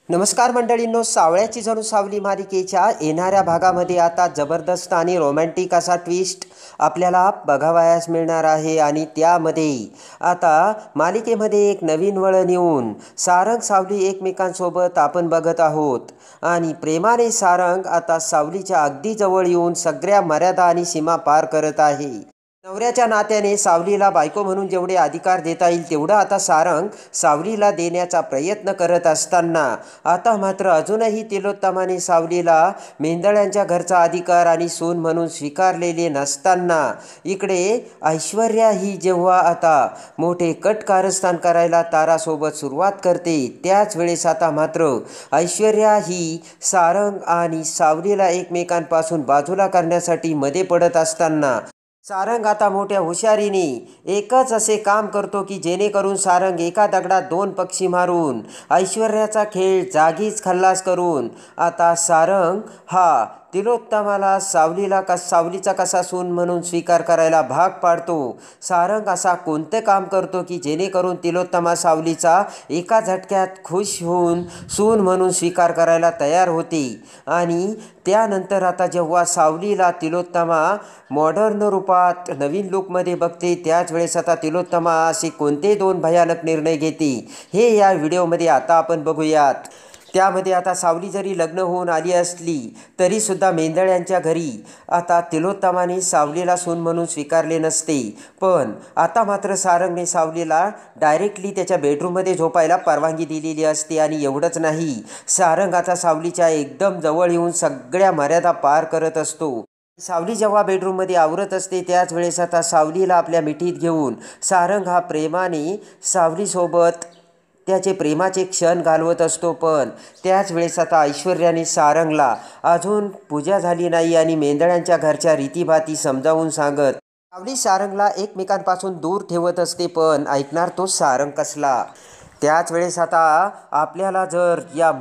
नमस्कार मंडळींनो, सावळ्याची जणू सावली मालिकेच्या येणाऱ्या भागामध्ये आता जबरदस्त आणि रोमॅन्टिक असा ट्विस्ट आपल्याला बघावयास मिळणार आहे। आणि त्यामध्ये आता मालिकेमध्ये एक नवीन वळण येऊन सारंग सावली एकमेकांसोबत आपण बघत आहोत। आणि प्रेमाने सारंग आता सावलीच्या अगदी जवळ येऊन सगळ्या मर्यादा आणि सीमा पार करत आहे। नवऱ्याच्या नात्याने सावलीला बायको म्हणून जेवढे अधिकार देता येईल तेवढं आता सारंग सावलीला देण्याचा प्रयत्न करत असताना आता मात्र अजूनही तिलोत्तमाने सावलीला मेंदळ्यांच्या घरचा अधिकार आणि सून म्हणून स्वीकारलेले नसताना इकडे ऐश्वर्या ही जेव्हा आता मोठे कट कारस्थान करायला तारासोबत सुरुवात करते, त्याच वेळेस आता मात्र ऐश्वर्या ही सारंग आणि सावलीला एकमेकांपासून बाजूला करण्यासाठी मध्ये पडत असताना सारंग आता मोठ्या हुशारीने एकच असे काम करतो की जेणेकरून सारंग एका दगडात दोन पक्षी मारून ऐश्वर्याचा खेळ जागीच खल्लास करून आता सारंग हा तिलोत्तमाला सावलीचा कसा सून म्हणून स्वीकार करायला भाग पाडतो। सारंग असा कोणतं काम करतो की जेणेकरून तिलोत्तमा सावलीचा एका झटक्यात खुश होऊन सून म्हणून स्वीकार करायला तयार होते। आणि त्यानंतर आता जेव्हा सावलीला तिलोत्तमा मॉडर्न रूपात नवीन लुकमध्ये बघते, त्याच वेळेस आता तिलोत्तमा असे कोणते दोन भयानक निर्णय घेते हे या व्हिडिओमध्ये आता आपण बघूयात। त्यामध्ये आता सावली जरी लग्न होऊन आली असली तरीसुद्धा मेंदळ्यांच्या घरी आता तिलोत्तमाने सावलीला सून म्हणून स्वीकारले नसते, पण आता मात्र सारंगने सावलीला डायरेक्टली त्याच्या बेडरूममध्ये झोपायला परवानगी दिलेली असते। आणि एवढंच नाही, सारंग आता सावलीच्या एकदम जवळ येऊन सगळ्या मर्यादा पार करत असतो। सावली जेव्हा बेडरूममध्ये आवरत असते त्याच वेळेस आता सावलीला आपल्या मिठीत घेऊन सारंग हा प्रेमाने सावलीसोबत त्याचे प्रेमाचे क्षण घालवत असतो। पण त्याच वेळेस आता ऐश्वर्याने सारंगला अजून पूजा झाली नाही आणि मेंदळ्यांच्या घरच्या रीतीभाती समजावून सांगत सावली सारंगला एकमेकांपासून दूर ठेवत असते, पण ऐकणार तो सारंग कसला। त्याच वेळेस आता आपल्याला जर या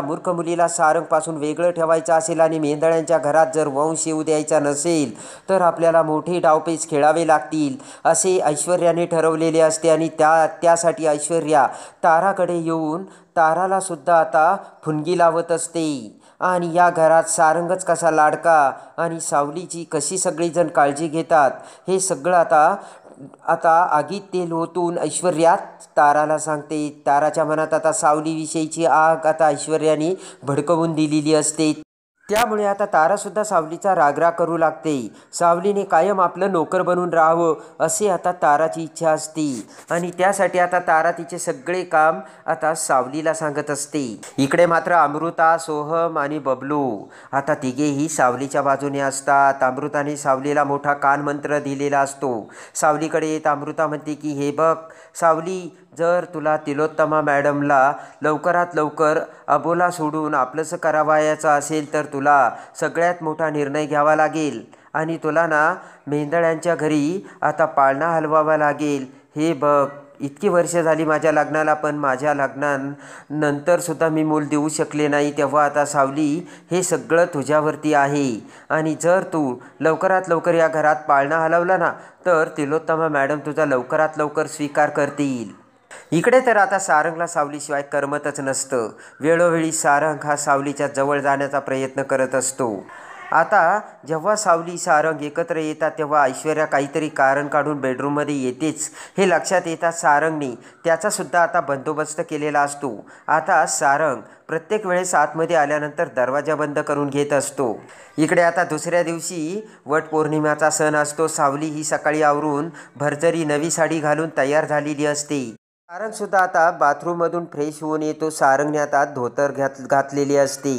मूर्ख मुलीला सारंगपासून वेगळं ठेवायचं असेल आणि मेंदळ्यांच्या घरात जर वंश येऊ द्यायचा नसेल तर आपल्याला मोठे डावपेच खेळावे लागतील असे ऐश्वर्याने ठरवलेले असते। आणि त्यासाठी ऐश्वर्या ताराकडे येऊन ताराला सुद्धा आता फुनगी लावत असते। आणि या घरात सारंगच कसा लाडका आणि सावलीची कशी सगळीजण काळजी घेतात हे सगळं आता आगीत तेल ओतून ऐश्वर्या ताराला सांगते। ताराच्या मनात आता सावलीविषयीची आग आता ऐश्वर्याने भडकवून दिलेली असते। त्यामुळे आता तारासुद्धा सावलीचा रागराग करू लागते। सावलीने कायम आपलं नोकर बनून राहावं असे आता ताराची इच्छा असते आणि त्यासाठी आता तारा तिचे सगळे काम आता सावलीला सांगत असते। इकडे मात्र अमृता, सोहम आणि बबलू आता तिघेही सावलीच्या बाजूने असतात। अमृताने सावलीला मोठा कानमंत्र दिलेला असतो। सावलीकडे येत अमृता म्हणते की हे बघ सावली, जर तुला तिलोत्तमा मॅडमला लवकरात लवकर अबोला सोडून आपलंसं करावयाचं असेल तर तुला सगळ्यात मोठा निर्णय घ्यावा लागेल आणि तुला ना मेंदळ्यांच्या घरी आता पाळणा हलवावा लागेल। हे बघ, इतकी वर्ष झाली माझ्या लग्नाला, पण माझ्या लग्नानंतर सुद्धा मी मूल देऊ शकले नाही, तेव्हा आता सावली हे सगळं तुझ्यावरती आहे। आणि जर तू लवकरात लवकर या घरात पाळणा हलवला ना तर तिलोत्तमा मॅडम तुझा लवकरात लवकर स्वीकार करतील। इकडे तर आता सारंगला सावलीशिवाय करमतच नसतं। वेळोवेळी सारंग हा सावलीच्या जवळ जाण्याचा प्रयत्न करत असतो। आता जेव्हा सावली सारंग एकत्र येतात तेव्हा ऐश्वर्या काहीतरी कारण काढून बेडरूममध्ये येतेच हे लक्षात येतात सारंगने त्याचासुद्धा आता बंदोबस्त केलेला असतो। आता सारंग प्रत्येक वेळेस आतमध्ये आल्यानंतर दरवाजा बंद करून घेत असतो। इकडे आता दुसऱ्या दिवशी वटपौर्णिमेचा सण असतो। सावली ही सकाळी आवरून भरजरी नवी साडी घालून तयार झालेली असते। सारंगसुद्धा आता बाथरूममधून फ्रेश होऊन येतो। सारंगने आता धोतर घातलेली असते।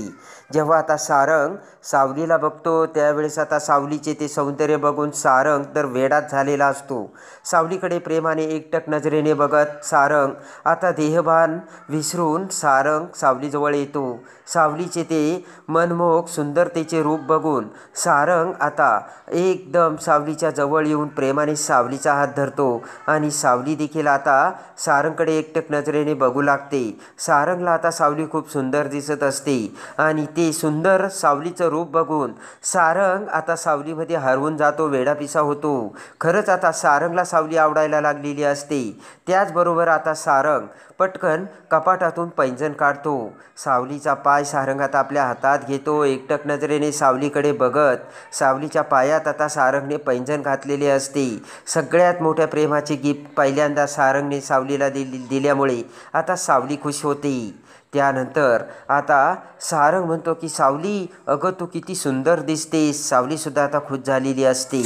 जेव्हा आता सारंग सावलीला बघतो त्यावेळेस आता सावलीचे ते सौंदर्य बघून सारंग तर वेडाच झालेला असतो। सावलीकडे प्रेमाने एकटक नजरेने बघत सारंग आता देहभान विसरून सारंग सावलीजवळ येतो। सावलीचे ते मनमोहक सुंदरतेचे रूप बघून सारंग आता एकदम सावलीच्या जवळ येऊन प्रेमाने सावलीचा हात धरतो आणि सावली देखील आता सारंगकडे एकटक नजरेने बघू लागते। सारंगला आता सावली खूप सुंदर दिसत असते आणि ते सुंदर सावलीचं रूप बघून सारंग आता सावलीमध्ये हरवून जातो, वेडापिसा होतो। खरंच आता सारंगला सावली आवडायला लागलेली असते। त्याचबरोबर आता सारंग पटकन कपाटातून पैंजण काढतो. सावलीचा पाय सारंग आता आपल्या हातात घेतो. एकटक नजरेने सावलीकडे बघत सावलीच्या पायात आता सारंगने पैंजण घातलेले असते. सगळ्यात मोठ्या प्रेमाचे गिफ्ट पहिल्यांदा सारंगने सावलीला दिल्यामुळे आता सावली खुश होते. त्यानंतर आता सारंग म्हणतो की सावली, अगं तू किती सुंदर दिसतेस. सावलीसुद्धा आता खुश झालेली असते.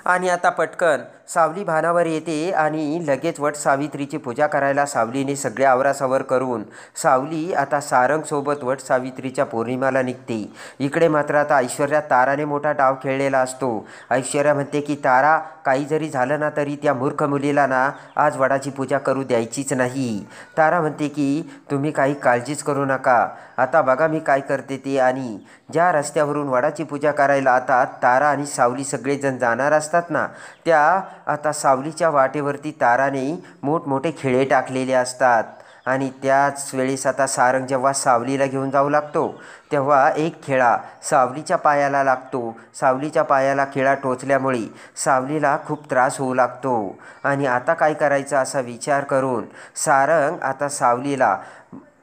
आणि आता पटकन सावली भानावर येते आणि लगेच वट सावित्रीची पूजा करायला सावलीने सगळे आवरासावर करून सावली आता सारंगसोबत वट सावित्रीच्या पौर्णिमाला निघते. इकडे मात्र आता ऐश्वर्या ताराने मोठा डाव खेळलेला असतो. ऐश्वर्या म्हणते की तारा, काही जरी झालं ना तरी त्या मूर्ख मुलीला ना आज वडाची पूजा करू द्यायचीच नाही. तारा म्हणते की तुम्ही काही काळजीच करू नका, आता बघा मी काय करते ते. आणि ज्या रस्त्यावरून वडाची पूजा करायला आता तारा आणि सावली सगळेजण जाणार असतात ना, त्या आता सावलीच्या वाटेवरती ताराने मोठमोठे खिळे टाकलेले असतात. आणि त्याच वेळेस आता सारंग जेव्हा सावलीला घेऊन जाऊ लागतो तेव्हा एक खिळा सावलीच्या पायाला लागतो. सावलीच्या पायाला खिळा टोचल्यामुळे सावलीला खूप त्रास होऊ लागतो. आणि आता काय करायचं असा विचार करून सारंग आता सावलीला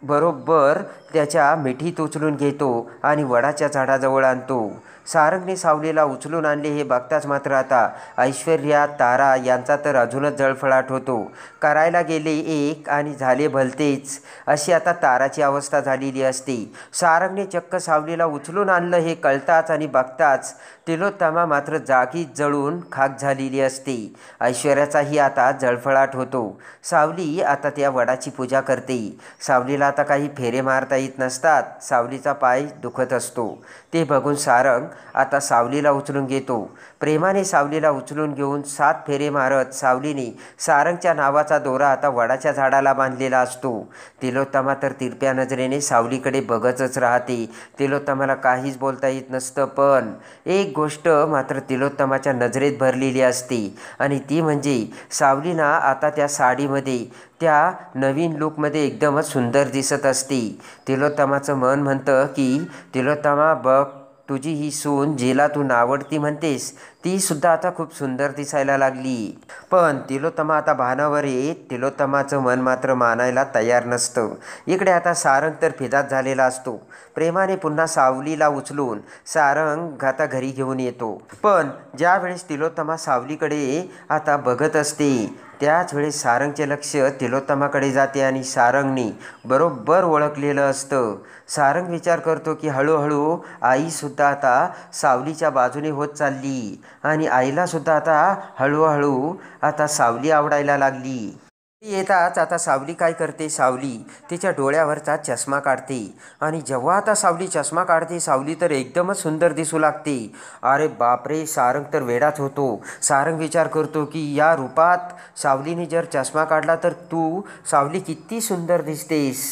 बरोबर त्याच्या मिठीत उचलून घेतो आणि वडाच्या झाडाजवळ आणतो. सारंगने सावलीला उचलून आणले हे बघताच मात्र आता ऐश्वर्या, तारा यांचा तर अजूनच जळफळाट होतो. करायला गेले एक आणि झाले भलतेच, अशी आता ताराची अवस्था झालेली असते. सारंगने चक्क सावलीला उचलून आणलं हे कळताच आणि बघताच तिलोत्तमा मात्र जागीच जळून खाक झालेली असते. ऐश्वर्याचाही आता जळफळाट होतो. सावली आता त्या वडाची पूजा करते. सावलीला आता काही फेरे मारता येत नसतात. सावलीचा पाय दुखत असतो. ते बघून सारंग आता सावलीला उचलून घेतो. प्रेमाने सावलीला उचलून घेऊन 7 फेरे मारत सावलीने सारंगच्या नावाचा दोरा आता वडाच्या झाडाला बांधलेला असतो. तिलोत्तमा तर तिरप्या नजरेने सावलीकडे बघतच राहते. तिलोत्तमाला काहीच बोलता येत नसतं. पण एक गोष्ट मात्र तिलोत्तमाच्या नजरेत भरलेली असते आणि ती म्हणजे सावलीना आता त्या साडीमध्ये, त्या नवीन लुकमध्ये एकदमच सुंदर दिसत असते. तिलोत्तमाचं मन म्हणतं की तिलोत्तमा बघ, तुझी ही सून जिला तू नावडती म्हणतेस ती सुद्धा आता खूप सुंदर दिसायला लागली. पण तिलोत्तमा आता भानावर येत तिलोत्तमाचं मन मात्र मानायला तयार नसतं. इकडे आता सारंग तर फिदाच झालेला असतो. प्रेमाने पुन्हा सावलीला उचलून सारंग आता घरी घेऊन येतो. पण ज्या वेळेस तिलोत्तमा सावलीकडे आता बघत असते त्याच वेळेस सारंगचे लक्ष तिलोत्तमाकडे जाते आणि सारंगने बरोबर ओळखलेलं असतं. सारंग विचार करतो की हळूहळू आईसुद्धा आता सावलीच्या बाजूने होत चालली आणि आईलासुद्धा आता हळूहळू आता सावली आवडायला लागली. येताच आता सावली काय करते, सावली तिच्या डोळ्यावरचा चष्मा काढते आणि जेव्हा आता सावली चष्मा काढते सावली तर एकदमच सुंदर दिसू लागते. अरे बापरे, सारंग तर वेडाच होतो. सारंग विचार करतो की या रूपात सावलीने जर चष्मा काढला तर तू सावली किती सुंदर दिसतेस.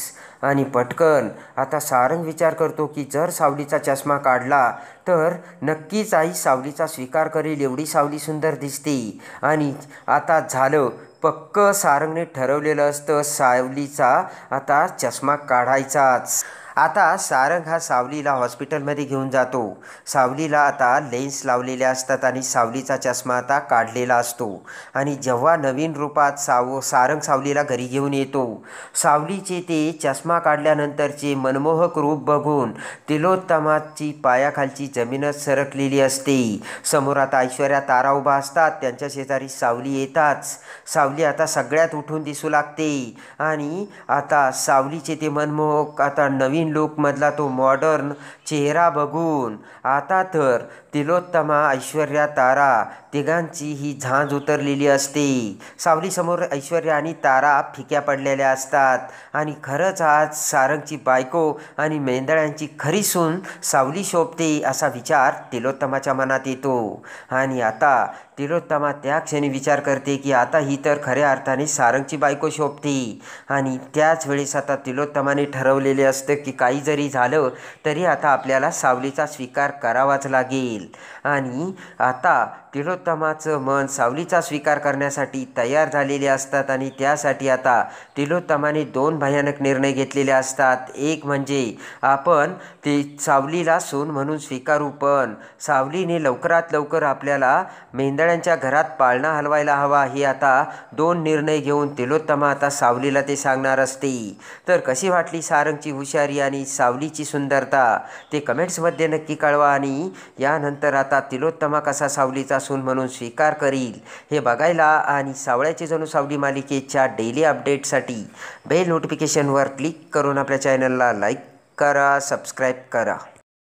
आणि पटकन आता सारंग विचार करतो की जर सावलीचा चष्मा काढला तर नक्कीच आई सावलीचा स्वीकार करेल, एवढी सावली सुंदर दिसते. आणि आता झालं पक्क, सारंगने ठरवलेलं असतं सावलीचा आता चष्मा काढायचाच. आता सारंग हा सावलीला हॉस्पिटलमध्ये घेऊन जातो. सावलीला आता लेन्स लावलेले असतात आणि सावलीचा चष्मा आता काढलेला असतो. आणि जेव्हा नवीन रूपात सारंग सावलीला घरी घेऊन येतो, सावलीचे ते चष्मा काढल्यानंतरचे मनमोहक रूप बघून तिलोत्तमाची पायाखालची जमीनच सरकलेली असते. समोर आता ऐश्वर्या, तारा उभा असतात. त्यांच्या शेजारी सावली येताच सावली आता सगळ्यात उठून दिसू लागते. आणि आता सावलीचे ते मनमोहक आता नवीन लुकमधला तो मॉडर्न चेहरा बघून आता तर तिलोत्तमा, ऐश्वर्या, तारा तिघांची ही झांज उतरलेली असते. सावलीसमोर ऐश्वर्या आणि तारा फिक्या पडलेल्या असतात. आणि खरंच आज सारंगची बायको आणि मेंदळ्यांची खरी सून सावली शोभते असा विचार तिलोत्तमाच्या मनात येतो. आणि आता तिलोत्तमा त्या क्षणी विचार करते की आता ही तर खऱ्या अर्थाने सारंगची बायको शोभते. आणि त्याच वेळेस आता तिलोत्तमाने ठरवलेले असतं की काही जरी झालं तरी आता आपल्याला सावलीचा स्वीकार करावाच लागेल. आणि आता तिलोत्तमाचं मन सावलीचा स्वीकार करण्यासाठी तयार झालेले असतात आणि त्यासाठी आता तिलोत्तमाने 2 भयानक निर्णय घेतलेले असतात. एक म्हणजे आपण ते सावलीला सून म्हणून स्वीकारू, पण सावलीने लवकरात लवकर आपल्याला मेंढळ्यांच्या घरात पाळणा हलवायला हवा. हे आता 2 निर्णय घेऊन तिलोत्तमा आता सावलीला ते सांगणार असते. तर कशी वाटली सारंगची हुशारी आणि सावलीची सुंदरता ते कमेंट्समध्ये नक्की कळवा. आणि यानंतर आता तिलोत्तमा कसा सावलीचा सून म्हणून स्वीकार करील हे बघायला आणि सावळ्याची जणू सावली मालिकेच्या डेली अपडेटसाठी बेल नोटिफिकेशनवर क्लिक करून आपल्या चॅनलला लाईक करा, सबस्क्राईब करा.